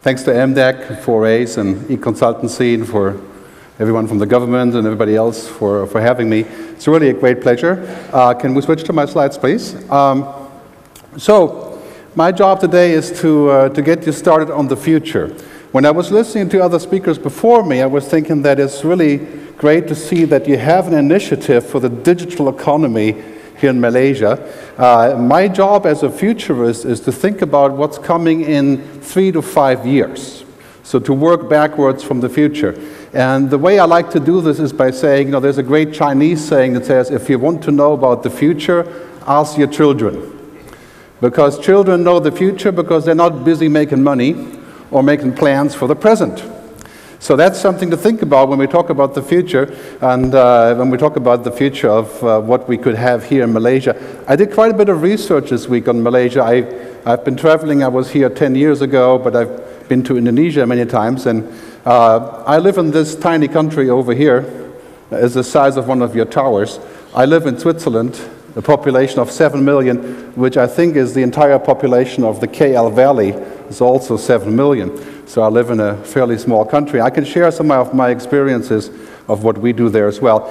thanks to MDEC, 4As, and Econsultancy, and for everyone from the government and everybody else for having me. It's really a great pleasure. Can we switch to my slides, please? So, my job today is to get you started on the future. When I was listening to other speakers before me, I was thinking that it's really great to see that you have an initiative for the digital economy here in Malaysia. My job as a futurist is to think about what's coming in 3 to 5 years. So to work backwards from the future. And the way I like to do this is by saying, you know, there's a great Chinese saying that says, if you want to know about the future, ask your children. Because children know the future because they're not busy making money or making plans for the present. So that's something to think about when we talk about the future, and when we talk about the future of what we could have here in Malaysia. I did quite a bit of research this week on Malaysia. I've been traveling. I was here 10 years ago, but I've been to Indonesia many times, and I live in this tiny country over here. It's the size of one of your towers. I live in Switzerland, a population of 7 million, which I think is the entire population of the KL Valley. It's also 7 million. So I live in a fairly small country. I can share some of my experiences of what we do there as well.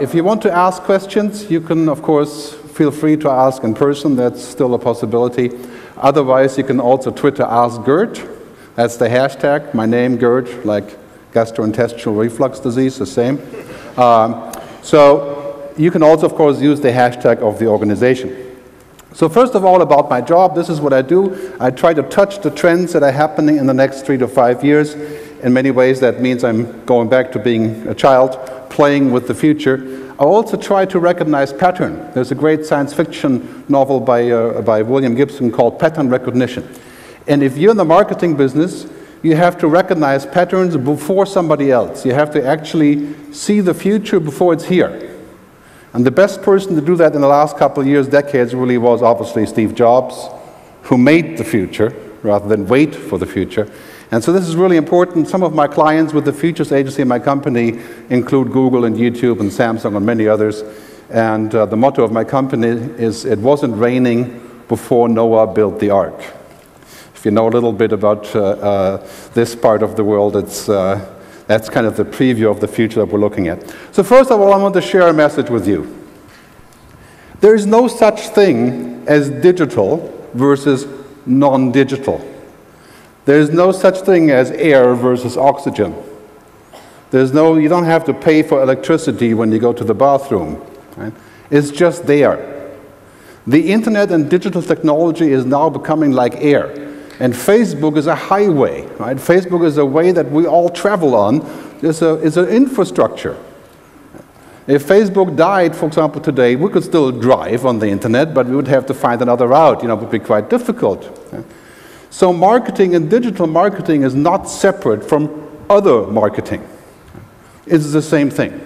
If you want to ask questions, you can, of course, feel free to ask in person. That's still a possibility. Otherwise, you can also Twitter Ask Gerd. That's the hashtag. My name, Gerd, like gastrointestinal reflux disease, the same. So you can also, of course, use the hashtag of the organization. So first of all, about my job, this is what I do. I try to touch the trends that are happening in the next 3 to 5 years. In many ways, that means I'm going back to being a child, playing with the future. I also try to recognize pattern. There's a great science fiction novel by William Gibson called Pattern Recognition. And if you're in the marketing business, you have to recognize patterns before somebody else. You have to actually see the future before it's here. And the best person to do that in the last couple of years, decades, really was obviously Steve Jobs, who made the future rather than wait for the future. And so this is really important. Some of my clients with the Futures Agency in my company include Google and YouTube and Samsung and many others. And the motto of my company is, it wasn't raining before Noah built the ark. If you know a little bit about this part of the world, that's kind of the preview of the future that we're looking at. So first of all, I want to share a message with you. There is no such thing as digital versus non-digital. There is no such thing as air versus oxygen. You don't have to pay for electricity when you go to the bathroom. Right? It's just there. The internet and digital technology is now becoming like air. And Facebook is a highway, right? Facebook is a way that we all travel on. It's an infrastructure. If Facebook died, for example, today, we could still drive on the internet, but we would have to find another route. You know, it would be quite difficult. So marketing and digital marketing is not separate from other marketing. It's the same thing.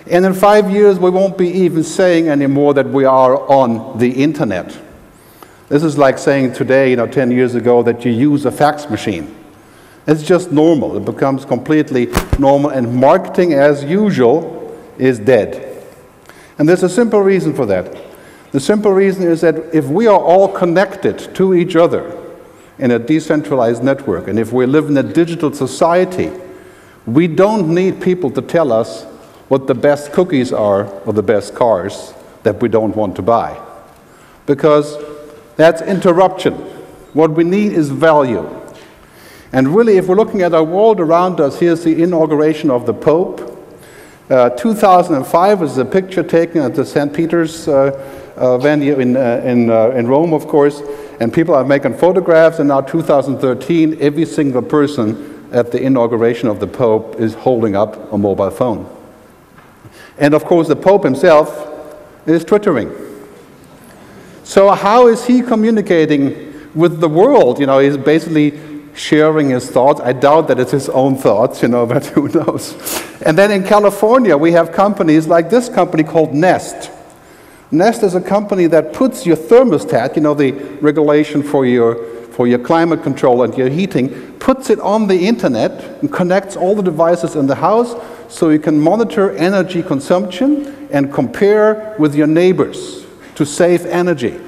And in 5 years, we won't be even saying anymore that we are on the internet. This is like saying today, you know, 10 years ago, that you use a fax machine. It's just normal. It becomes completely normal, and marketing as usual is dead. And there's a simple reason for that. The simple reason is that if we are all connected to each other in a decentralized network, and if we live in a digital society, we don't need people to tell us what the best cookies are or the best cars that we don't want to buy. Because that's interruption. What we need is value. And really, if we're looking at our world around us, here's the inauguration of the Pope. 2005 is a picture taken at the St. Peter's venue in Rome, of course, and people are making photographs, and now 2013, every single person at the inauguration of the Pope is holding up a mobile phone. And of course, the Pope himself is Twittering. So how is he communicating with the world? You know, he's basically sharing his thoughts. I doubt that it's his own thoughts, you know, but who knows? And then in California, we have companies like this company called Nest. Nest is a company that puts your thermostat, you know, the regulation for your climate control and your heating, puts it on the internet and connects all the devices in the house so you can monitor energy consumption and compare with your neighbors to save energy.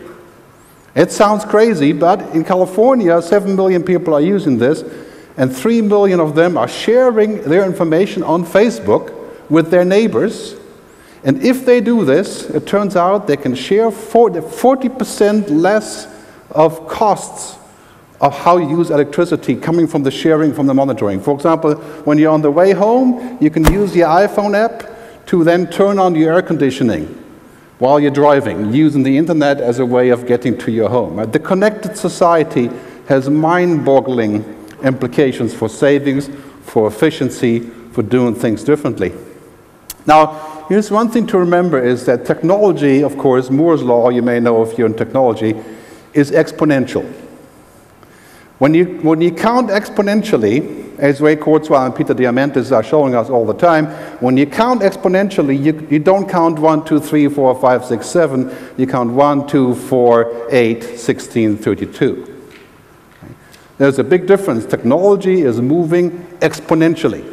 It sounds crazy, but in California, 7 million people are using this, and 3 million of them are sharing their information on Facebook with their neighbors. And if they do this, it turns out they can share 40% less of costs of how you use electricity coming from the sharing, from the monitoring. For example, when you're on the way home, you can use your iPhone app to then turn on your air conditioning while you're driving, using the internet as a way of getting to your home. The connected society has mind-boggling implications for savings, for efficiency, for doing things differently. Now, here's one thing to remember is that technology, of course, Moore's law, you may know if you're in technology, is exponential. When you count exponentially, as Ray Kurzweil and Peter Diamandis are showing us all the time, when you count exponentially, you don't count 1, 2, 3, 4, 5, 6, 7. You count 1, 2, 4, 8, 16, 32. There's a big difference. Technology is moving exponentially.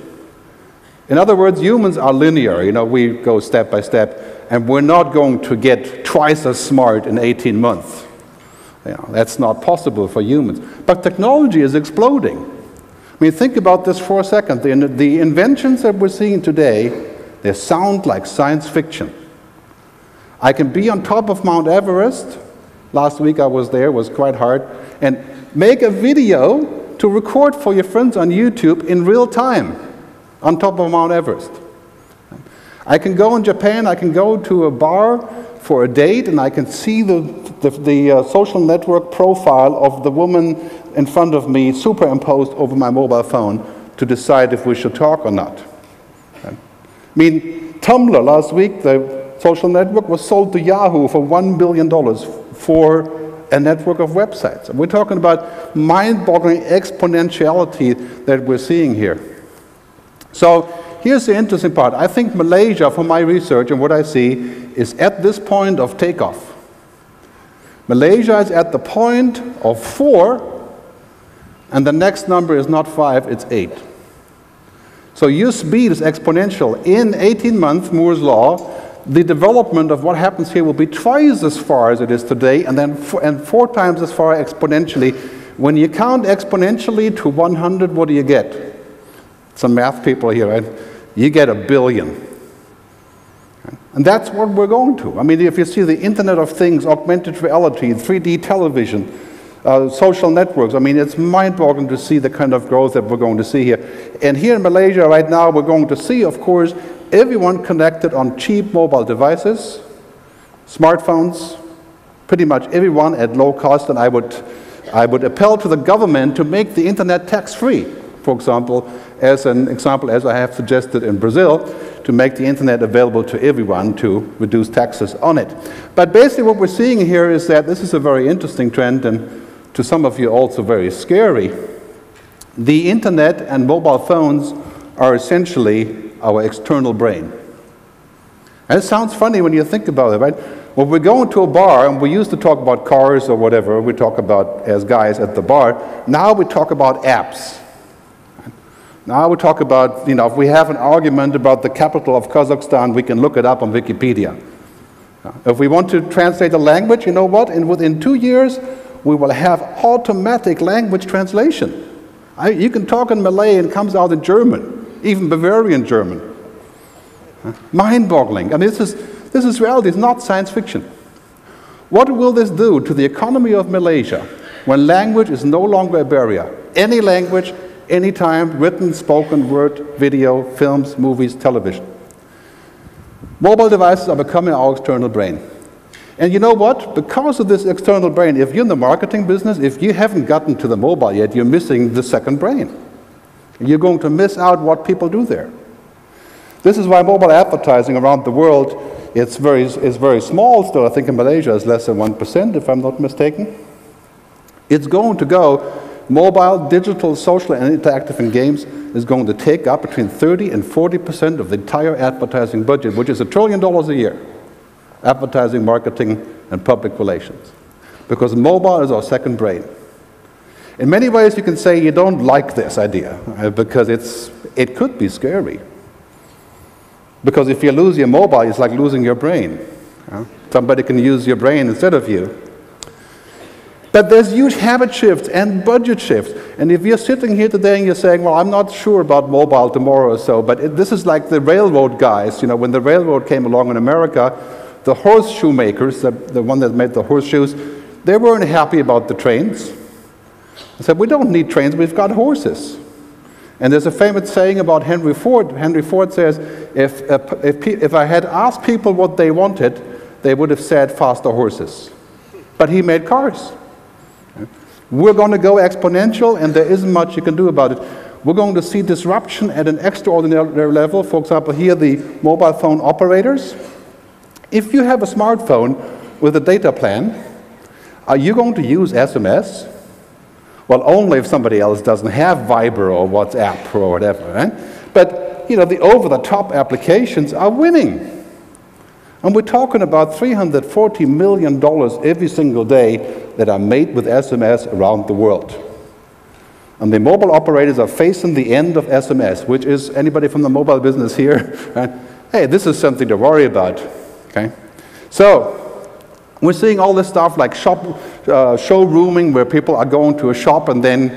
In other words, humans are linear. You know, we go step by step, and we're not going to get twice as smart in 18 months. You know, that's not possible for humans. But technology is exploding. I mean, think about this for a second. The inventions that we're seeing today, they sound like science fiction. I can be on top of Mount Everest. Last week I was there, it was quite hard. And make a video to record for your friends on YouTube in real time on top of Mount Everest. I can go in Japan, I can go to a bar for a date, and I can see the social network profile of the woman in front of me superimposed over my mobile phone to decide if we should talk or not. I mean, Tumblr last week, the social network, was sold to Yahoo for $1 billion for a network of websites. And we're talking about mind-boggling exponentiality that we're seeing here. So here's the interesting part. I think Malaysia, from my research and what I see, is at this point of takeoff. Malaysia is at the point of 4, and the next number is not 5, it's 8. So your speed is exponential. In 18 months, Moore's law, the development of what happens here will be twice as far as it is today, and then 4 times as far exponentially. When you count exponentially to 100, what do you get? Some math people here, right? You get 1 billion. And that's what we're going to. I mean, if you see the Internet of Things, augmented reality, 3D television, social networks, I mean, it's mind-boggling to see the kind of growth that we're going to see here. And here in Malaysia right now, we're going to see, of course, everyone connected on cheap mobile devices, smartphones, pretty much everyone at low cost. And I would appeal to the government to make the Internet tax-free, for example, as I have suggested in Brazil, to make the internet available to everyone to reduce taxes on it. But basically what we're seeing here is that this is a very interesting trend, and to some of you also very scary. The internet and mobile phones are essentially our external brain. And it sounds funny when you think about it, right? When we go into a bar, and we used to talk about cars or whatever, we talk about as guys at the bar, now we talk about apps. Now we talk about, you know, if we have an argument about the capital of Kazakhstan, we can look it up on Wikipedia. If we want to translate a language, you know what? Within 2 years, we will have automatic language translation. You can talk in Malay and it comes out in German, even Bavarian German. Mind-boggling. And this is reality, it's not science fiction. What will this do to the economy of Malaysia when language is no longer a barrier? Any language, anytime, written, spoken, word, video, films, movies, television. Mobile devices are becoming our external brain. And you know what? Because of this external brain, if you're in the marketing business, if you haven't gotten to the mobile yet, you're missing the second brain. You're going to miss out what people do there. This is why mobile advertising around the world is very small still. I think in Malaysia it's less than 1%, if I'm not mistaken. It's going to go. Mobile, digital, social, and interactive in games is going to take up between 30% and 40% of the entire advertising budget, which is $1 trillion a year. Advertising, marketing, and public relations. Because mobile is our second brain. In many ways, you can say you don't like this idea, because it could be scary. Because if you lose your mobile, it's like losing your brain. Somebody can use your brain instead of you. But there's huge habit shifts and budget shifts. And if you're sitting here today and you're saying, well, I'm not sure about mobile tomorrow or so, but this is like the railroad guys. You know, when the railroad came along in America, the horseshoe makers, the one that made the horseshoes, they weren't happy about the trains. They said, we don't need trains, we've got horses. And there's a famous saying about Henry Ford. Henry Ford says, if I had asked people what they wanted, they would have said faster horses. But he made cars. We're going to go exponential, and there isn't much you can do about it. We're going to see disruption at an extraordinary level. For example, here the mobile phone operators. If you have a smartphone with a data plan, are you going to use SMS? Well, only if somebody else doesn't have Viber or WhatsApp or whatever, right? But, you know, the over-the-top applications are winning. And we're talking about $340 million every single day that are made with SMS around the world. And the mobile operators are facing the end of SMS, which is, anybody from the mobile business here? Right? Hey, this is something to worry about. Okay? So, we're seeing all this stuff like showrooming, where people are going to a shop and then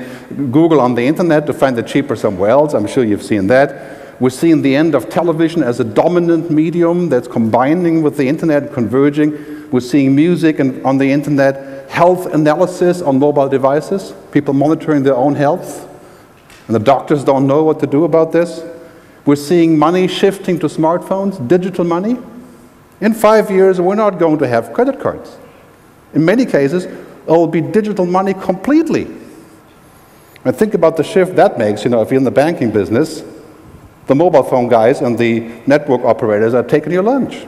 Google on the internet to find it cheaper somewhere else. I'm sure you've seen that. We're seeing the end of television as a dominant medium that's combining with the internet, converging. We're seeing music on the internet, health analysis on mobile devices, people monitoring their own health, and the doctors don't know what to do about this. We're seeing money shifting to smartphones, digital money. In 5 years, we're not going to have credit cards. In many cases, it will be digital money completely. And think about the shift that makes. You know, if you're in the banking business, the mobile phone guys and the network operators are taking your lunch.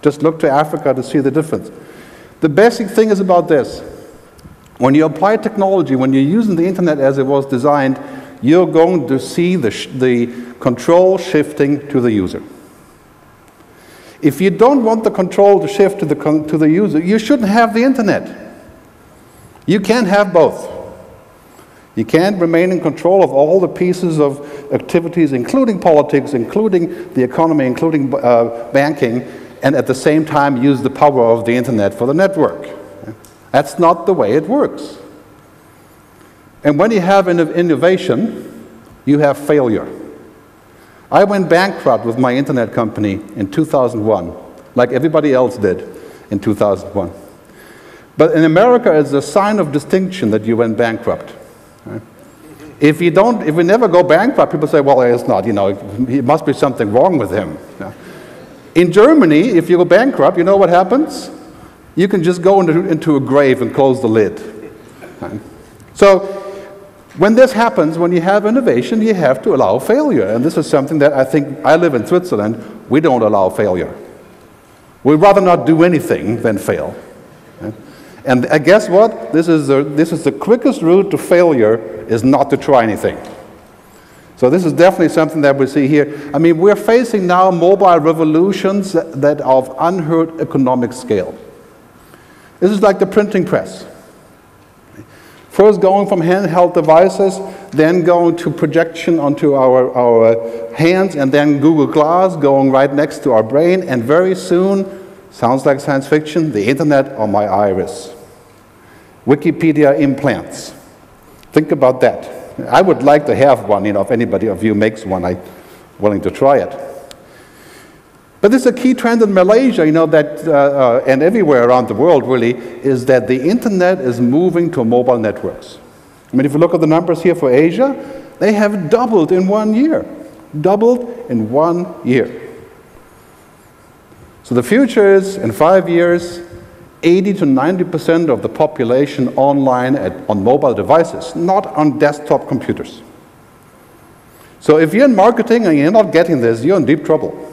Just look to Africa to see the difference. The basic thing is about this. When you apply technology, when you're using the internet as it was designed, you're going to see the control shifting to the user. If you don't want the control to shift to the user, you shouldn't have the internet. You can't have both. You can't remain in control of all the pieces of activities, including politics, including the economy, including banking, and at the same time use the power of the internet for the network. That's not the way it works. And when you have innovation, you have failure. I went bankrupt with my internet company in 2001, like everybody else did in 2001. But in America, it's a sign of distinction that you went bankrupt. If we never go bankrupt, people say, well, it's not, you know, it must be something wrong with him. In Germany, if you go bankrupt, you know what happens? You can just go into a grave and close the lid. So when this happens, when you have innovation, you have to allow failure. And this is something that I live in Switzerland, we don't allow failure. We'd rather not do anything than fail. And guess what? This is the quickest route to failure, is not to try anything. So this is definitely something that we see here. I mean, we're facing now mobile revolutions that are of unheard economic scale. This is like the printing press. First going from handheld devices, then going to projection onto our hands, and then Google Glass going right next to our brain, and very soon, sounds like science fiction, the internet on my iris. Wikipedia implants. Think about that. I would like to have one, you know, if anybody of you makes one, I'm willing to try it. But this is a key trend in Malaysia, you know, that, and everywhere around the world really, is that the internet is moving to mobile networks. I mean, if you look at the numbers here for Asia, they have doubled in 1 year. Doubled in 1 year. So the future is, in 5 years, 80 to 90% of the population online on mobile devices, not on desktop computers. So if you're in marketing and you're not getting this, you're in deep trouble.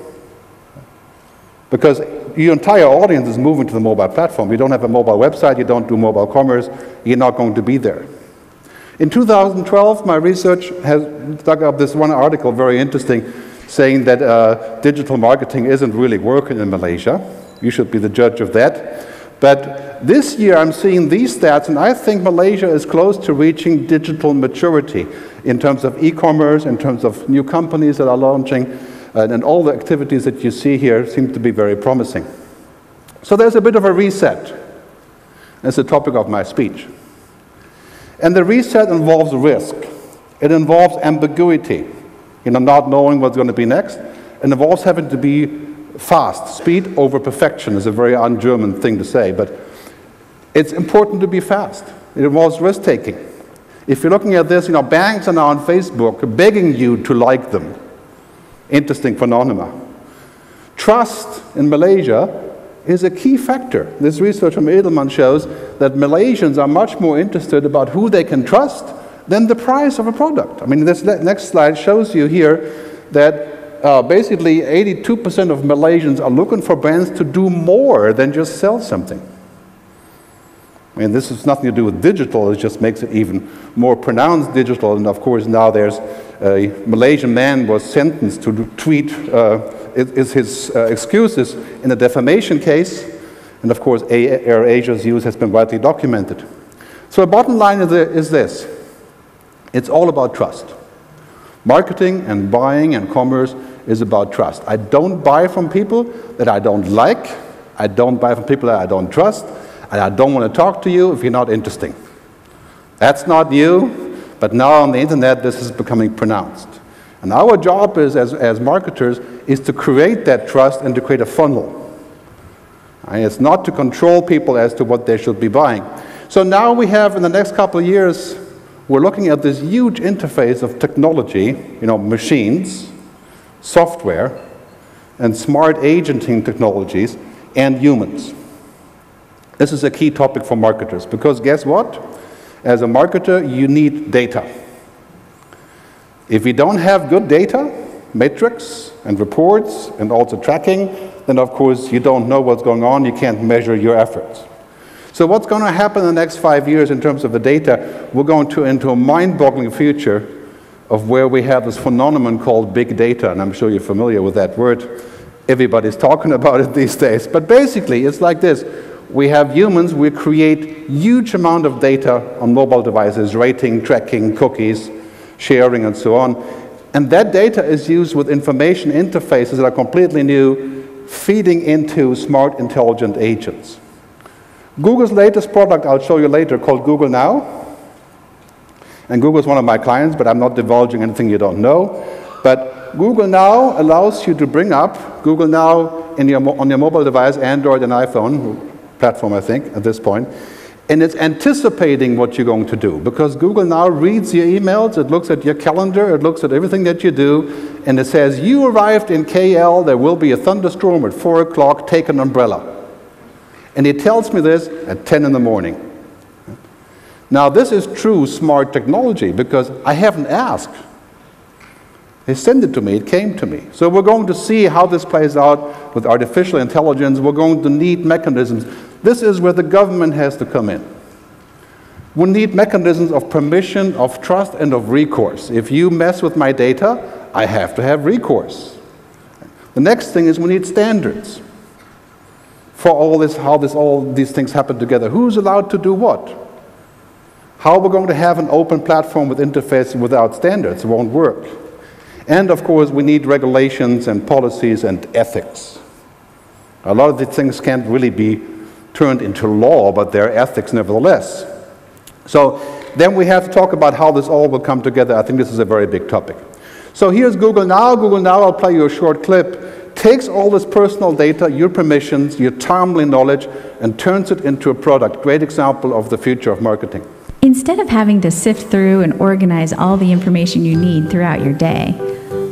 Because your entire audience is moving to the mobile platform. You don't have a mobile website, you don't do mobile commerce, you're not going to be there. In 2012, my research has dug up this one article, very interesting, saying that digital marketing isn't really working in Malaysia. You should be the judge of that. But this year I'm seeing these stats, and I think Malaysia is close to reaching digital maturity in terms of e-commerce, in terms of new companies that are launching, and all the activities that you see here seem to be very promising. So there's a bit of a reset. It's the topic of my speech. And the reset involves risk. It involves ambiguity, not knowing what's going to be next. It involves having to be fast. Speed over perfection is a very un-German thing to say, but it's important to be fast. It involves risk-taking. If you're looking at this, banks are now on Facebook begging you to like them. Interesting phenomena. Trust in Malaysia is a key factor. This research from Edelman shows that Malaysians are much more interested about who they can trust than the price of a product. I mean, this next slide shows you here that basically 82% of Malaysians are looking for brands to do more than just sell something. I mean, this has nothing to do with digital, it just makes it even more pronounced digital. And of course, now there's a Malaysian man was sentenced to tweet his excuses in a defamation case. And of course, AirAsia's use has been widely documented. So the bottom line is this. It's all about trust. Marketing and buying and commerce is about trust. I don't buy from people that I don't like. I don't buy from people that I don't trust. And I don't want to talk to you if you're not interesting. That's not you, but now on the internet this is becoming pronounced. And our job is, as marketers, is to create that trust and to create a funnel. And it's not to control people as to what they should be buying. So now we have, in the next couple of years, we're looking at this huge interface of technology, machines, software, and smart agenting technologies, and humans. This is a key topic for marketers, because guess what? As a marketer, you need data. If you don't have good data, metrics and reports and also tracking, then of course you don't know what's going on, you can't measure your efforts. So what's going to happen in the next 5 years in terms of the data? We're going into a mind-boggling future of where we have this phenomenon called big data, and I'm sure you're familiar with that word. Everybody's talking about it these days. But basically, it's like this. We have humans, we create huge amount of data on mobile devices, rating, tracking, cookies, sharing, and so on. And that data is used with information interfaces that are completely new, feeding into smart, intelligent agents. Google's latest product, I'll show you later, called Google Now. And Google's one of my clients, but I'm not divulging anything you don't know. But Google Now allows you to bring up Google Now on your mobile device, Android and iPhone, platform, I think, at this point. And it's anticipating what you're going to do, because Google Now reads your emails, it looks at your calendar, it looks at everything that you do, and it says, you arrived in KL, there will be a thunderstorm at 4 o'clock, take an umbrella. And it tells me this at 10 in the morning. Now, this is true smart technology, because I haven't asked. They sent it to me, it came to me. So we're going to see how this plays out with artificial intelligence. We're going to need mechanisms. This is where the government has to come in. We need mechanisms of permission, of trust, and of recourse. If you mess with my data, I have to have recourse. The next thing is we need standards for all this, how all these things happen together. Who's allowed to do what? How we're going to have an open platform with interface without standards? It won't work. And of course, we need regulations and policies and ethics. A lot of these things can't really be turned into law, but they're ethics nevertheless. So then we have to talk about how this all will come together. I think this is a very big topic. So here's Google Now. Google Now, I'll play you a short clip, takes all this personal data, your permissions, your timely knowledge, and turns it into a product. Great example of the future of marketing. Instead of having to sift through and organize all the information you need throughout your day,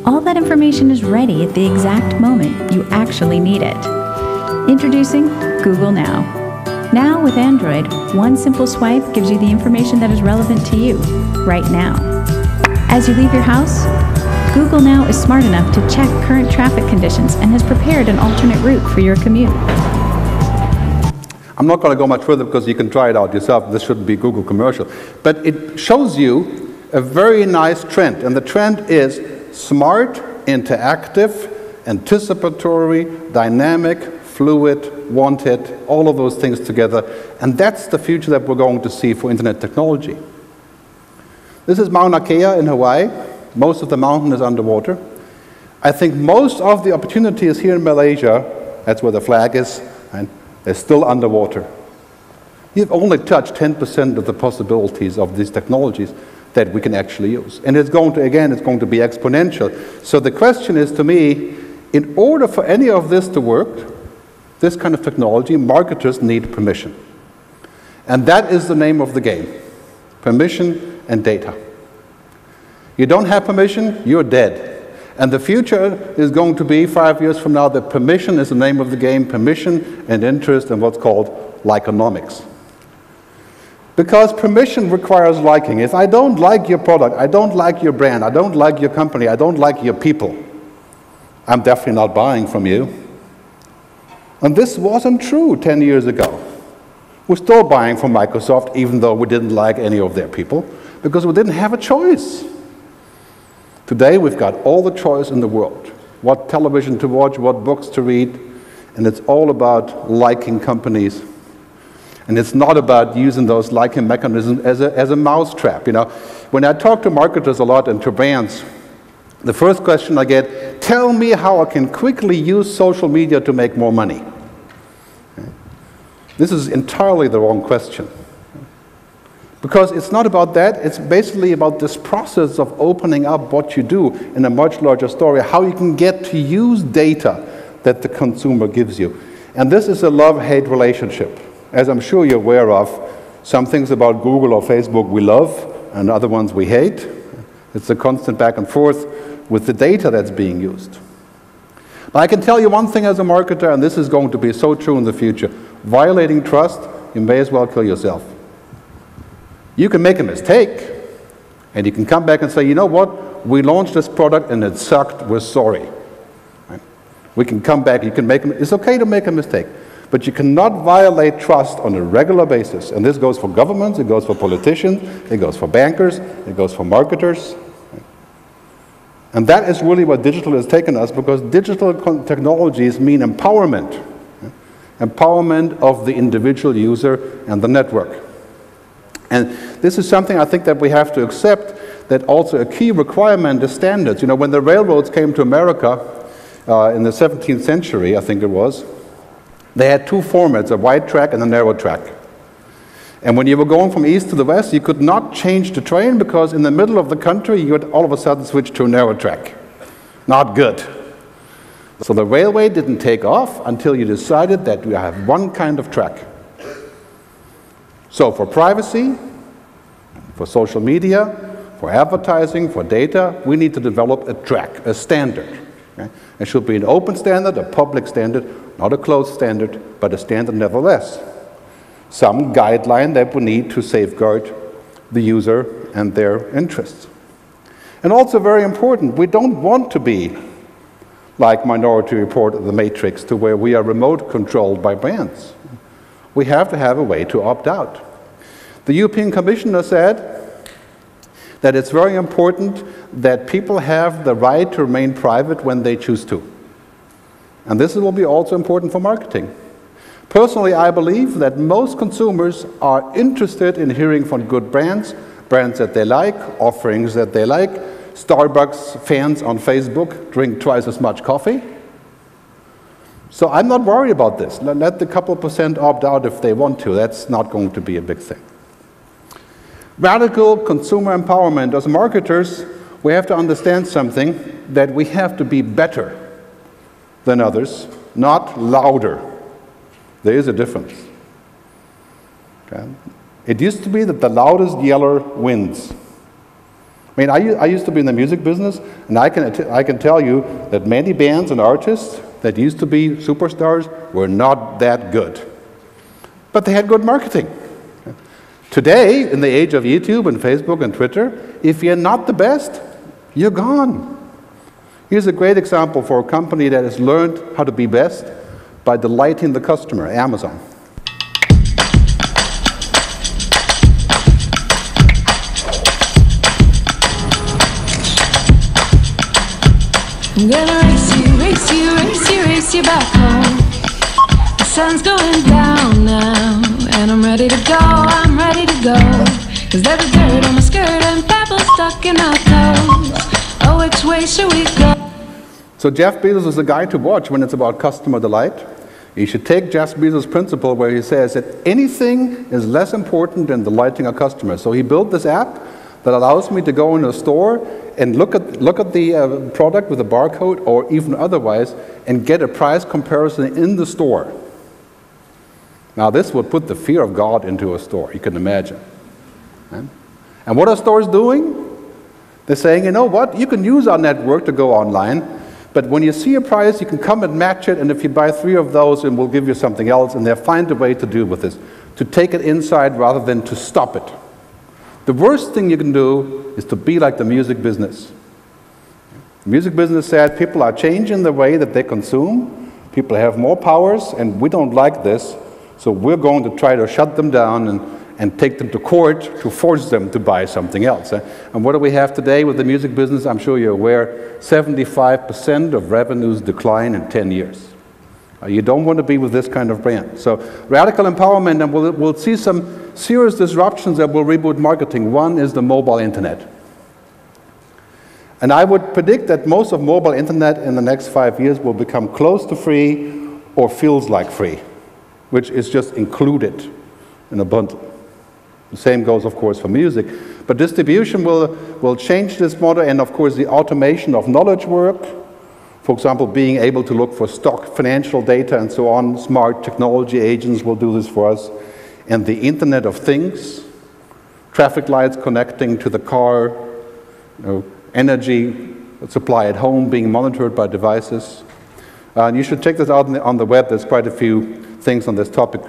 all that information is ready at the exact moment you actually need it. Introducing Google Now. Now with Android, one simple swipe gives you the information that is relevant to you right now. As you leave your house, Google Now is smart enough to check current traffic conditions and has prepared an alternate route for your commute. I'm not going to go much further because you can try it out yourself. This shouldn't be a Google commercial. But it shows you a very nice trend. And the trend is smart, interactive, anticipatory, dynamic, fluid, wanted, all of those things together. And that's the future that we're going to see for internet technology. This is Mauna Kea in Hawaii. Most of the mountain is underwater. I think most of the opportunity is here in Malaysia. That's where the flag is. And they're still underwater. You've only touched 10% of the possibilities of these technologies that we can actually use. And it's going to, again, it's going to be exponential. So the question is to me, in order for any of this to work, this kind of technology, marketers need permission. And that is the name of the game. Permission and data. You don't have permission, you're dead. And the future is going to be, 5 years from now, that permission is the name of the game, permission and interest in what's called likeonomics. Because permission requires liking. If I don't like your product, I don't like your brand, I don't like your company, I don't like your people, I'm definitely not buying from you. And this wasn't true 10 years ago. We're still buying from Microsoft, even though we didn't like any of their people, because we didn't have a choice. Today, we've got all the choice in the world. What television to watch, what books to read, and it's all about liking companies. And it's not about using those liking mechanisms as a mousetrap. You know, when I talk to marketers a lot and to brands, the first question I get, tell me how I can quickly use social media to make more money. Okay. This is entirely the wrong question. Because it's not about that, it's basically about this process of opening up what you do in a much larger story, how you can get to use data that the consumer gives you. And this is a love-hate relationship. As I'm sure you're aware of, some things about Google or Facebook we love, and other ones we hate. It's a constant back and forth with the data that's being used. But I can tell you one thing as a marketer, and this is going to be so true in the future, violating trust, you may as well kill yourself. You can make a mistake, and you can come back and say, you know what, we launched this product and it sucked, we're sorry. Right? We can come back, you can make it's okay to make a mistake, but you cannot violate trust on a regular basis. And this goes for governments, it goes for politicians, it goes for bankers, it goes for marketers. Right? And that is really what digital has taken us, because digital technologies mean empowerment. Right? Empowerment of the individual user and the network. And this is something I think that we have to accept, that also a key requirement is standards. You know, when the railroads came to America in the 17th century, I think it was, they had two formats, a wide track and a narrow track. And when you were going from east to the west, you could not change the train, because in the middle of the country, you would all of a sudden switch to a narrow track. Not good. So the railway didn't take off until you decided that you have one kind of track. So for privacy, for social media, for advertising, for data, we need to develop a track, a standard. Okay? It should be an open standard, a public standard, not a closed standard, but a standard nevertheless. Some guideline that we need to safeguard the user and their interests. And also very important, we don't want to be like Minority Report or The Matrix, to where we are remote controlled by brands. We have to have a way to opt out. The European Commissioner said that it's very important that people have the right to remain private when they choose to. And this will be also important for marketing. Personally, I believe that most consumers are interested in hearing from good brands, brands that they like, offerings that they like. Starbucks fans on Facebook drink twice as much coffee. So I'm not worried about this. Let the couple % opt out if they want to. That's not going to be a big thing. Radical consumer empowerment. As marketers, we have to understand something, that we have to be better than others, not louder. There is a difference. Okay? It used to be that the loudest yeller wins. I mean, I used to be in the music business, and I can tell you that many bands and artists that used to be superstars were not that good. But they had good marketing. Today, in the age of YouTube and Facebook and Twitter, if you're not the best, you're gone. Here's a great example for a company that has learned how to be best by delighting the customer, Amazon. I'm gonna race you, race you, race you, race you back home. The sun's going down now, and I'm ready to go, I'm ready to go. Cause there's a dirt on my skirt and pebbles stuck in my toes. Oh, which way should we go? So Jeff Bezos is a guy to watch when it's about customer delight. You should take Jeff Bezos' principle where he says that anything is less important than delighting a customer. So he built this app that allows me to go in a store and look at the product with a barcode or even otherwise and get a price comparison in the store. Now this would put the fear of God into a store, you can imagine. Right? And what are stores doing? They're saying, you know what, you can use our network to go online, but when you see a price, you can come and match it, and if you buy 3 of those, and we'll give you something else, and they'll find a way to deal with this, to take it inside rather than to stop it. The worst thing you can do is to be like the music business. The music business said people are changing the way that they consume, people have more powers, and we don't like this, so we're going to try to shut them down and take them to court to force them to buy something else. And what do we have today with the music business? I'm sure you're aware, 75% of revenues decline in 10 years. You don't want to be with this kind of brand. So radical empowerment, and we'll see some serious disruptions that will reboot marketing. One is the mobile internet. And I would predict that most of mobile internet in the next 5 years will become close to free or feels like free, which is just included in a bundle. The same goes, of course, for music. But distribution will change this model, and of course the automation of knowledge work, for example, being able to look for stock financial data and so on. Smart technology agents will do this for us. And the Internet of Things, traffic lights connecting to the car, energy supply at home being monitored by devices. And you should check this out on the web. There's quite a few things on this topic.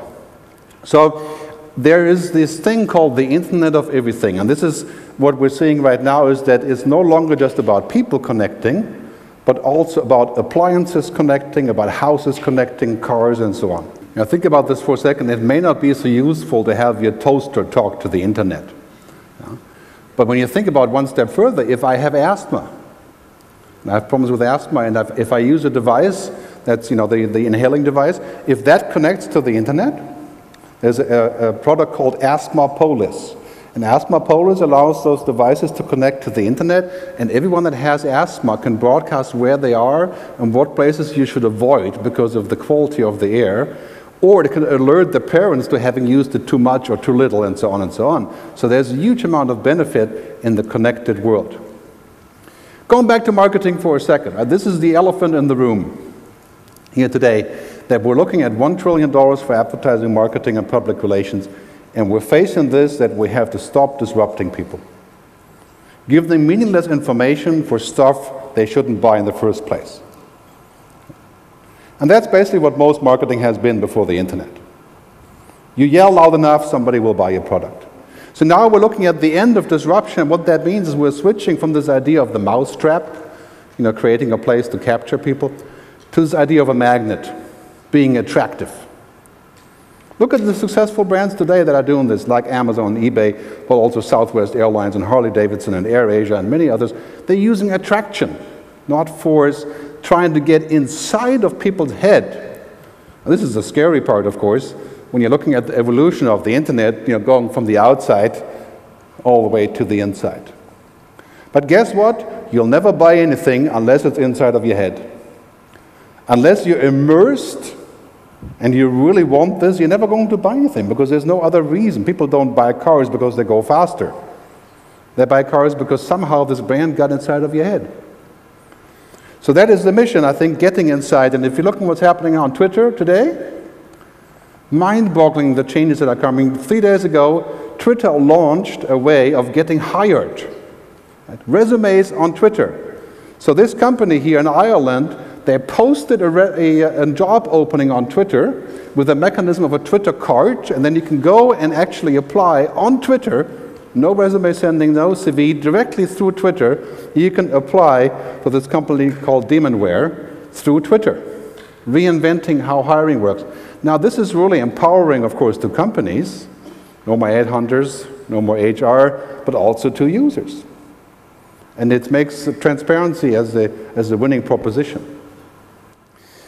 So there is this thing called the Internet of Everything, and this is what we're seeing right now, is that it's no longer just about people connecting, but also about appliances connecting, about houses connecting, cars, and so on. Now think about this for a second. It may not be so useful to have your toaster talk to the Internet. But when you think about one step further, if I have asthma, and I have problems with asthma, and if I use a device, that's the inhaling device, if that connects to the Internet, there's a product called Asthmapolis. And Asthmapolis allows those devices to connect to the Internet, and everyone that has asthma can broadcast where they are and what places you should avoid because of the quality of the air, or it can alert the parents to having used it too much or too little, and so on and so on. So there's a huge amount of benefit in the connected world. Going back to marketing for a second, this is the elephant in the room here today, that we're looking at $1 trillion for advertising, marketing, and public relations, and we're facing this, that we have to stop disrupting people. Give them meaningless information for stuff they shouldn't buy in the first place. And that's basically what most marketing has been before the Internet. You yell loud enough, somebody will buy your product. So now we're looking at the end of disruption. What that means is we're switching from this idea of the mousetrap, creating a place to capture people, to this idea of a magnet, being attractive. Look at the successful brands today that are doing this, like Amazon, eBay, but also Southwest Airlines and Harley-Davidson and AirAsia and many others. They're using attraction, not force, trying to get inside of people's head. Now, this is the scary part, of course, when you're looking at the evolution of the Internet, going from the outside all the way to the inside. But guess what? You'll never buy anything unless it's inside of your head. Unless you're immersed and you really want this, you're never going to buy anything because there's no other reason. People don't buy cars because they go faster. They buy cars because somehow this brand got inside of your head. So that is the mission, I think, getting inside. And if you look at what's happening on Twitter today, mind-boggling the changes that are coming. 3 days ago, Twitter launched a way of getting hired. Right? Resumes on Twitter. So this company here in Ireland, they posted a job opening on Twitter with a mechanism of a Twitter card, and then you can go and actually apply on Twitter. No resume sending, no CV, directly through Twitter. You can apply for this company called Demonware through Twitter, reinventing how hiring works. Now this is really empowering, of course, to companies. No more headhunters, no more HR, but also to users. And it makes transparency as a winning proposition.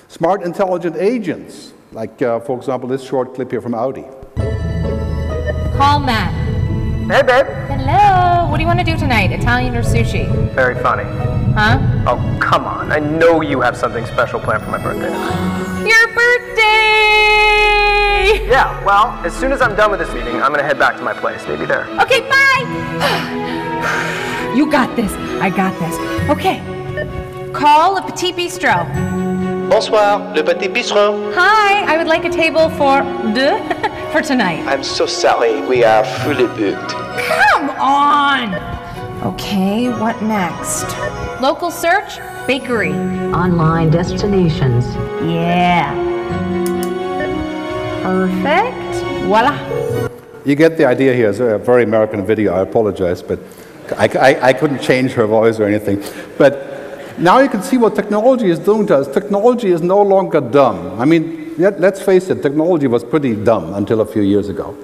Smart, intelligent agents, like, for example, this short clip here from Audi. Call Matt. Hey, babe. Hello. What do you want to do tonight? Italian or sushi? Very funny. Huh? Oh, come on. I know you have something special planned for my birthday tonight. Your birthday! me? Yeah, well, as soon as I'm done with this meeting, I'm gonna head back to my place. Maybe there. Okay, bye! You got this. I got this. Okay. Call Le Petit Bistro. Bonsoir, Le Petit Bistrot. Hi, I would like a table for deux for tonight. I'm so sorry, we are fully booked. Come on! Okay, what next? Local search, bakery. Online destinations. Yeah. Perfect. Voila. You get the idea here. It's a very American video. I apologize, but I couldn't change her voice or anything. But now you can see what technology is doing to us. Technology is no longer dumb. I mean, let's face it, technology was pretty dumb until a few years ago.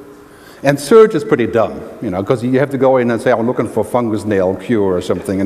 And search is pretty dumb, you know, because you have to go in and say, I'm looking for fungus nail cure or something,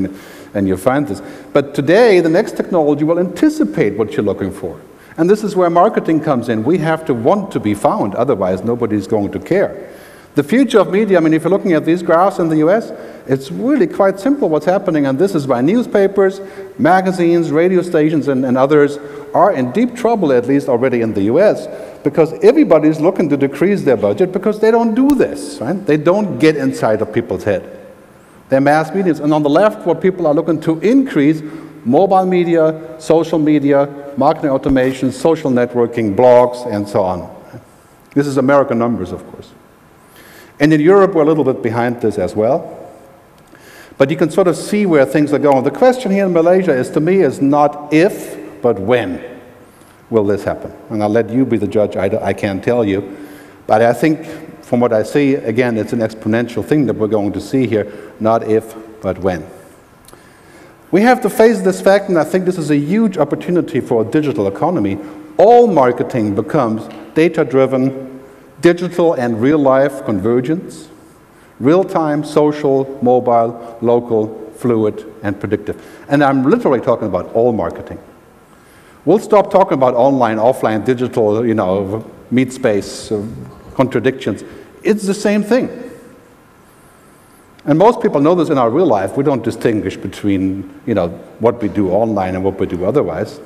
and you find this. But today, the next technology will anticipate what you're looking for. And this is where marketing comes in. We have to want to be found, otherwise nobody's going to care. The future of media, I mean, if you're looking at these graphs in the US, it's really quite simple what's happening, and this is why newspapers, magazines, radio stations, and others are in deep trouble, at least already in the US, because everybody's looking to decrease their budget because they don't do this, right? They don't get inside of people's head. They're mass medias, and on the left, what people are looking to increase: mobile media, social media, marketing automation, social networking, blogs, and so on. This is American numbers, of course. And in Europe, we're a little bit behind this as well. But you can sort of see where things are going. The question here in Malaysia is, to me, is not if, but when will this happen? And I'll let you be the judge. I can't tell you. But I think, from what I see, again, it's an exponential thing that we're going to see here. Not if, but when. We have to face this fact, and I think this is a huge opportunity for a digital economy. All marketing becomes data-driven, digital and real-life convergence, real-time, social, mobile, local, fluid, and predictive. And I'm literally talking about all marketing. We'll stop talking about online, offline, digital, you know, meat space, contradictions. It's the same thing. And most people know this in our real life. We don't distinguish between, you know, what we do online and what we do otherwise.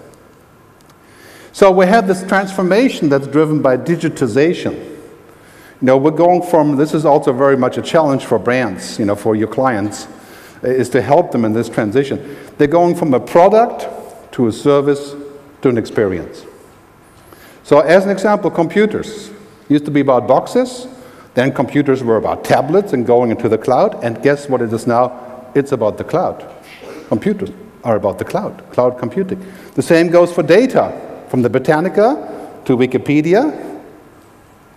So we have this transformation that's driven by digitization. You know, we're going from, this is also very much a challenge for brands, you know, for your clients, is to help them in this transition. They're going from a product to a service to an experience. So as an example, computers used to be about boxes, then computers were about tablets and going into the cloud, and guess what it is now? It's about the cloud. Computers are about the cloud computing. The same goes for data, from the Britannica to Wikipedia,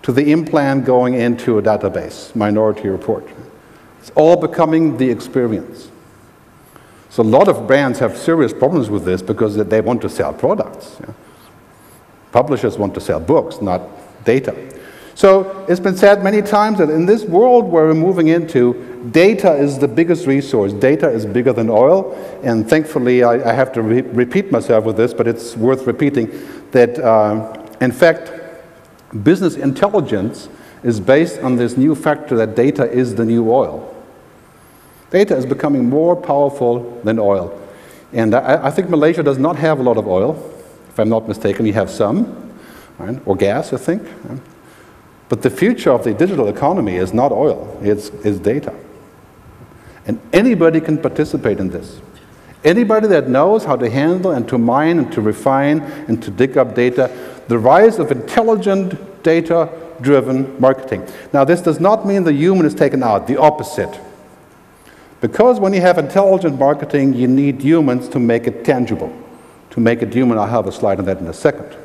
to the implant going into a database, Minority Report. It's all becoming the experience. So a lot of brands have serious problems with this because they want to sell products. Yeah. Publishers want to sell books, not data. So it's been said many times that in this world where we're moving into, data is the biggest resource. Data is bigger than oil. And thankfully, I have to repeat myself with this, but it's worth repeating, that in fact, business intelligence is based on this new factor that data is the new oil. Data is becoming more powerful than oil. And I think Malaysia does not have a lot of oil. If I'm not mistaken, we have some, right? Or gas, I think. Right? But the future of the digital economy is not oil, it's data. And anybody can participate in this. Anybody that knows how to handle and to mine and to refine and to dig up data, the rise of intelligent, data-driven marketing. Now, this does not mean the human is taken out, the opposite. Because when you have intelligent marketing, you need humans to make it tangible, to make it human. I'll have a slide on that in a second.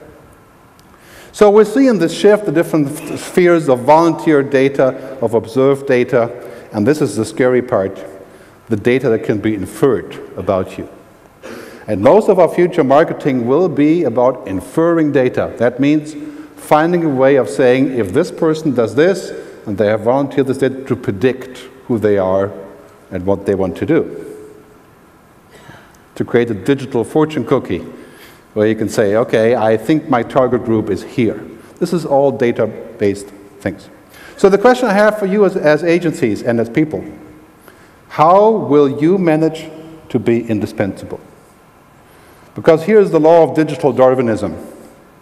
So we're seeing this shift, the different spheres of volunteer data, of observed data, and this is the scary part, the data that can be inferred about you. And most of our future marketing will be about inferring data. That means finding a way of saying, if this person does this, and they have volunteered this data, to predict who they are and what they want to do. To create a digital fortune cookie, where you can say, okay, I think my target group is here. This is all data-based things. So the question I have for you as agencies and as people, how will you manage to be indispensable? Because here's the law of digital Darwinism.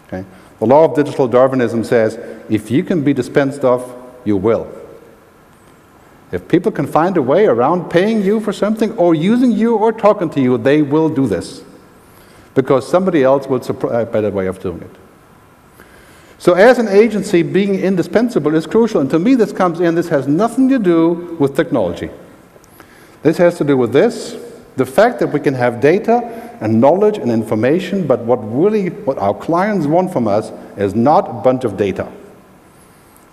Okay? The law of digital Darwinism says, if you can be dispensed of, you will. If people can find a way around paying you for something, or using you, or talking to you, they will do this. Because somebody else will supply a better way of doing it. So as an agency, being indispensable is crucial. And to me, this has nothing to do with technology. This has to do with this, the fact that we can have data and knowledge and information, but what our clients want from us is not a bunch of data.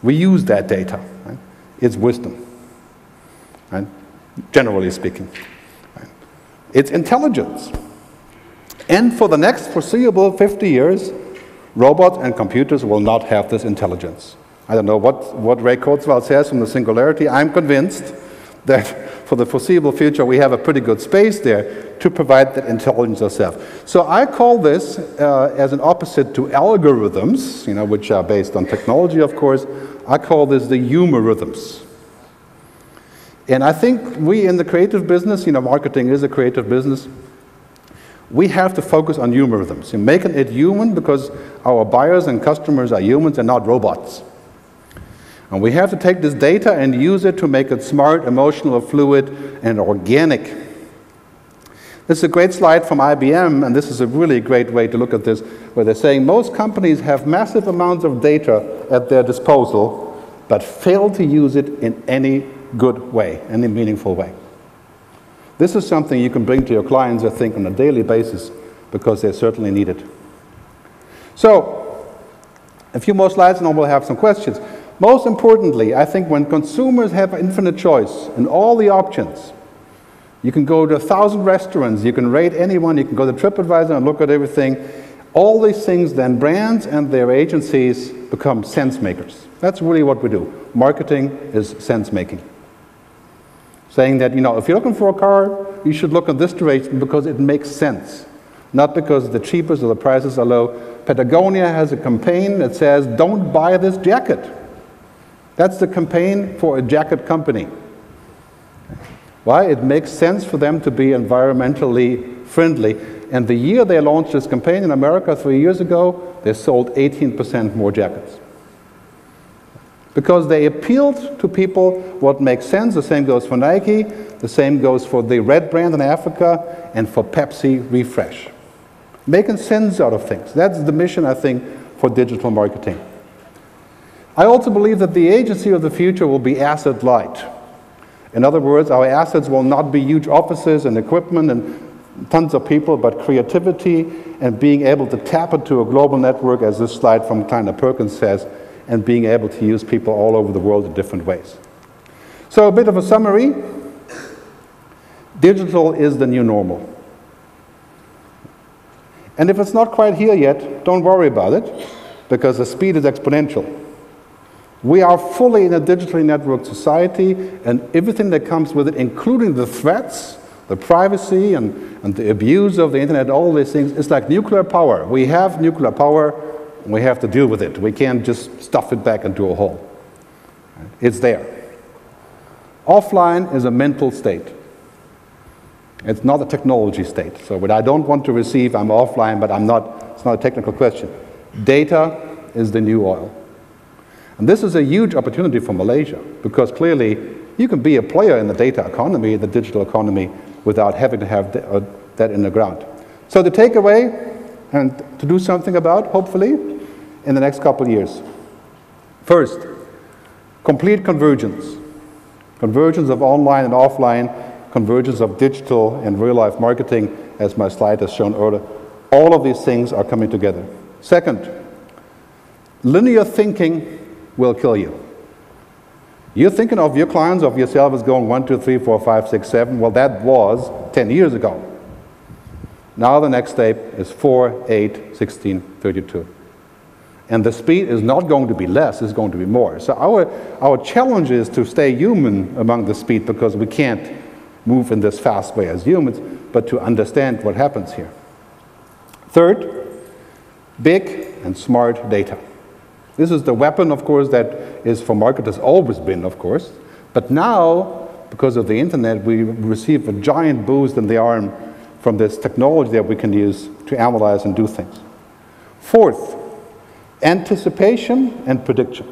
We use that data. Right? It's wisdom, right? Generally speaking. Right? It's intelligence. And for the next foreseeable 50 years, robots and computers will not have this intelligence. I don't know what Ray Kurzweil says from the singularity. I'm convinced that for the foreseeable future, we have a pretty good space there to provide that intelligence ourselves. So I call this, as an opposite to algorithms, which are based on technology, of course, I call this the humorithms. And I think we in the creative business, marketing is a creative business, we have to focus on humorithms, making it human because our buyers and customers are humans and not robots. And we have to take this data and use it to make it smart, emotional, fluid, and organic. This is a great slide from IBM, and this is a really great way to look at this, where they're saying most companies have massive amounts of data at their disposal, but fail to use it in any good way, any meaningful way. This is something you can bring to your clients, I think, on a daily basis, because they certainly need it. So, a few more slides and then we'll have some questions. Most importantly, I think when consumers have infinite choice and all the options, you can go to 1,000 restaurants, you can rate anyone, you can go to TripAdvisor and look at everything. All these things, then brands and their agencies become sense makers. That's really what we do. Marketing is sense making. Saying that, if you're looking for a car, you should look at this direction because it makes sense. Not because the cheapest or the prices are low. Patagonia has a campaign that says, don't buy this jacket. That's the campaign for a jacket company. Why? It makes sense for them to be environmentally friendly. And the year they launched this campaign in America 3 years ago, they sold 18% more jackets. Because they appealed to people what makes sense. The same goes for Nike, the same goes for the Red brand in Africa, and for Pepsi Refresh. Making sense out of things. That's the mission, I think, for digital marketing. I also believe that the agency of the future will be asset light. In other words, our assets will not be huge offices and equipment and tons of people, but creativity and being able to tap into a global network, as this slide from Kleiner Perkins says, and being able to use people all over the world in different ways. So a bit of a summary. Digital is the new normal. And if it's not quite here yet, don't worry about it, because the speed is exponential. We are fully in a digitally networked society, and everything that comes with it, including the threats, the privacy, and the abuse of the internet, all these things, it's like nuclear power. We have nuclear power, and we have to deal with it. We can't just stuff it back into a hole. It's there. Offline is a mental state. It's not a technology state. So what I don't want to receive, I'm offline, but it's not a technical question. Data is the new oil. And this is a huge opportunity for Malaysia, because clearly you can be a player in the data economy, the digital economy, without having to have that in the ground. So the takeaway, and to do something about, hopefully, in the next couple of years. First, complete convergence. Convergence of online and offline, convergence of digital and real-life marketing, as my slide has shown earlier. All of these things are coming together. Second, linear thinking will kill you. You're thinking of your clients, of yourself as going 1, 2, 3, 4, 5, 6, 7. Well, that was 10 years ago. Now the next step is 4, 8, 16, 32. And the speed is not going to be less, it's going to be more. So our challenge is to stay human among the speed, because we can't move in this fast way as humans, but to understand what happens here. Third, big and smart data. This is the weapon, of course, that is for marketers always been, of course. But now, because of the internet, we receive a giant boost in the arm from this technology that we can use to analyze and do things. Fourth, Anticipation and prediction.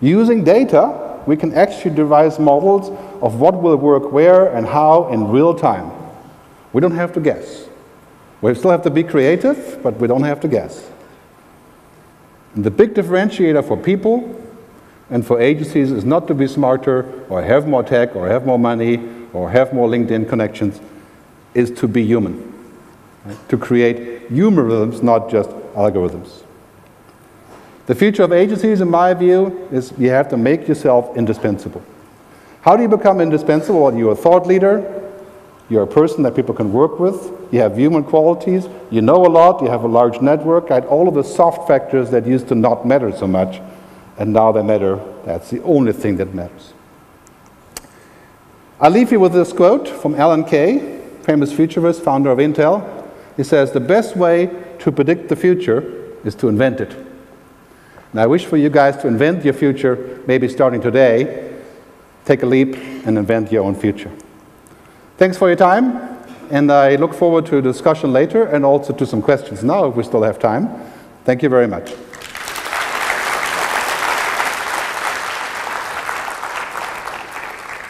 Using data, we can actually devise models of what will work where and how in real time. We don't have to guess. We still have to be creative, but we don't have to guess. And the big differentiator for people and for agencies is not to be smarter or have more tech or have more money or have more LinkedIn connections, is to be human. Right? To create humanisms, not just algorithms. The future of agencies, in my view, is you have to make yourself indispensable. How do you become indispensable? Well, you're a thought leader, you're a person that people can work with, you have human qualities, you know a lot, you have a large network, right? All of the soft factors that used to not matter so much, and now they matter. That's the only thing that matters. I'll leave you with this quote from Alan Kay, famous futurist, founder of Intel. He says, "The best way to predict the future is to invent it." And I wish for you guys to invent your future, maybe starting today. Take a leap and invent your own future. Thanks for your time, and I look forward to a discussion later and also to some questions now if we still have time. Thank you very much.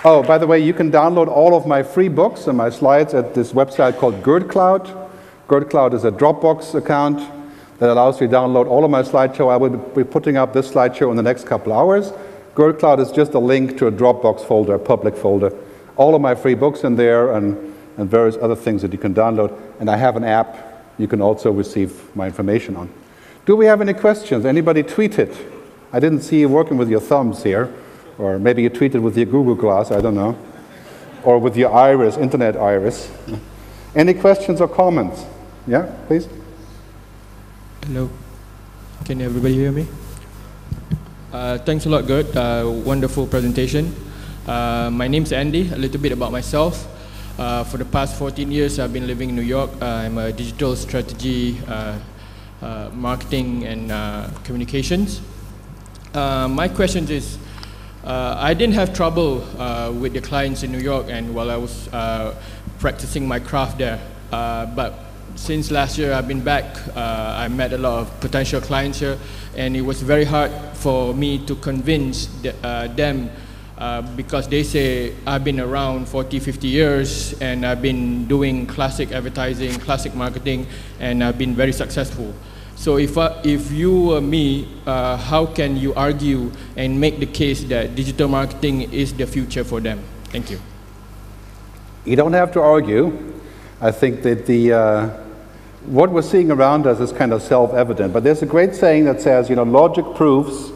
Oh, by the way, you can download all of my free books and my slides at this website called Gerd Cloud. Gerd Cloud is a Dropbox account that allows you to download all of my slideshow. I will be putting up this slideshow in the next couple hours. Gerd Cloud is just a link to a Dropbox folder, a public folder. All of my free books in there and various other things that you can download. And I have an app you can also receive my information on. Do we have any questions? Anybody tweeted? I didn't see you working with your thumbs here. Or maybe you tweeted with your Google Glass, I don't know. Or with your iris, internet iris. Any questions or comments? Yeah, please? Hello. Can everybody hear me? Thanks a lot, Gerd. Wonderful presentation. My name's Andy. A little bit about myself. For the past 14 years, I've been living in New York. I'm a digital strategy, marketing, and communications. My question is, I didn't have trouble with the clients in New York and while I was practicing my craft there. But since last year I've been back, I met a lot of potential clients here, and it was very hard for me to convince them because they say I've been around 40, 50 years and I've been doing classic advertising, classic marketing, and I've been very successful. So if you were me, how can you argue and make the case that digital marketing is the future for them? Thank you. You don't have to argue. I think that what we're seeing around us is kind of self-evident. But there's a great saying that says, you know, logic proves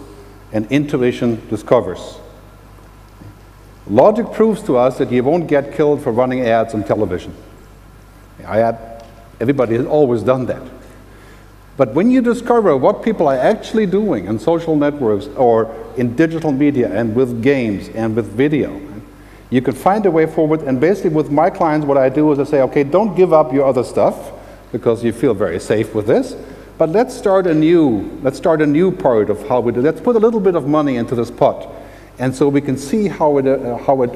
and intuition discovers. Logic proves to us that you won't get killed for running ads on television. Everybody has always done that. But when you discover what people are actually doing in social networks or in digital media and with games and with video, you can find a way forward. And basically with my clients, what I do is I say, okay, don't give up your other stuff because you feel very safe with this, but let's start a new part of how we do. Let's put a little bit of money into this pot, and so we can see how it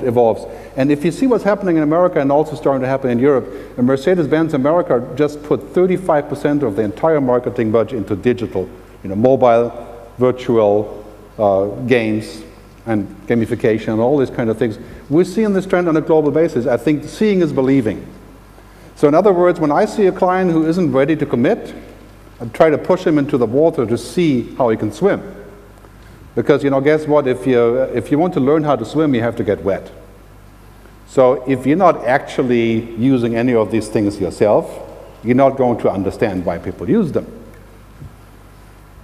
evolves. And if you see what's happening in America and also starting to happen in Europe, Mercedes-Benz America just put 35% of the entire marketing budget into digital, you know, mobile, virtual games, and gamification, and all these kind of things. We're seeing this trend on a global basis. I think seeing is believing. So in other words, when I see a client who isn't ready to commit, I try to push him into the water to see how he can swim. Because, you know, guess what? If you want to learn how to swim, you have to get wet. So if you're not actually using any of these things yourself, you're not going to understand why people use them.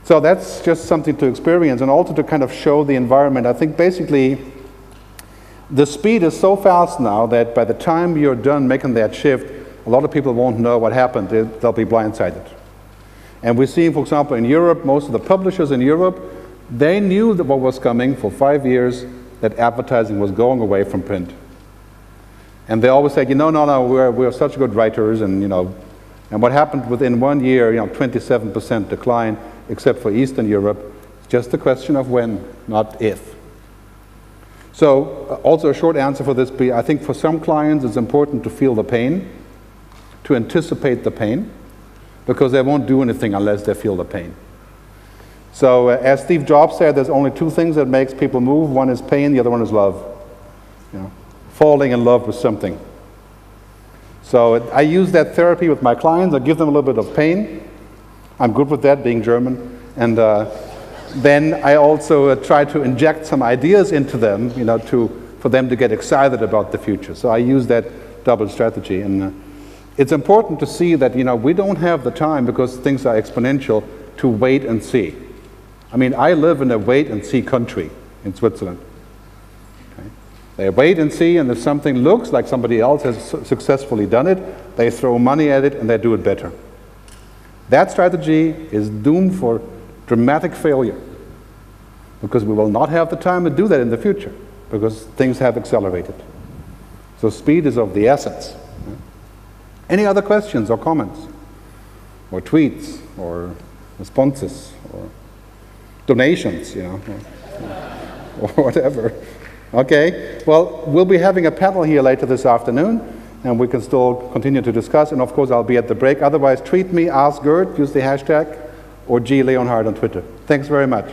So that's just something to experience, and also to kind of show the environment. I think basically the speed is so fast now that by the time you're done making that shift, a lot of people won't know what happened. They'll be blindsided. And we're seeing, for example, in Europe, most of the publishers in Europe, they knew that what was coming for 5 years, that advertising was going away from print. And they always said, you know, no, we're such good writers, and, you know, and what happened within 1 year, you know, 27% decline, except for Eastern Europe. It's just a question of when, not if. So also a short answer for this, I think for some clients it's important to feel the pain, to anticipate the pain, because they won't do anything unless they feel the pain. So as Steve Jobs said, there's only two things that makes people move. One is pain, the other one is love. You know, falling in love with something. So I use that therapy with my clients. I give them a little bit of pain. I'm good with that, being German. And then I also try to inject some ideas into them, you know, for them to get excited about the future. So I use that double strategy. And it's important to see that, you know, we don't have the time, because things are exponential, to wait and see. I mean, I live in a wait and see country in Switzerland. Okay? They wait and see, and if something looks like somebody else has successfully done it, they throw money at it and they do it better. That strategy is doomed for dramatic failure, because we will not have the time to do that in the future, because things have accelerated. So speed is of the essence. Any other questions or comments, or tweets, or responses, or donations, you know, or whatever? Okay, well, we'll be having a panel here later this afternoon, and we can still continue to discuss, and of course I'll be at the break. Otherwise, tweet me, ask Gerd, use the hashtag, or G Leonhard on Twitter. Thanks very much.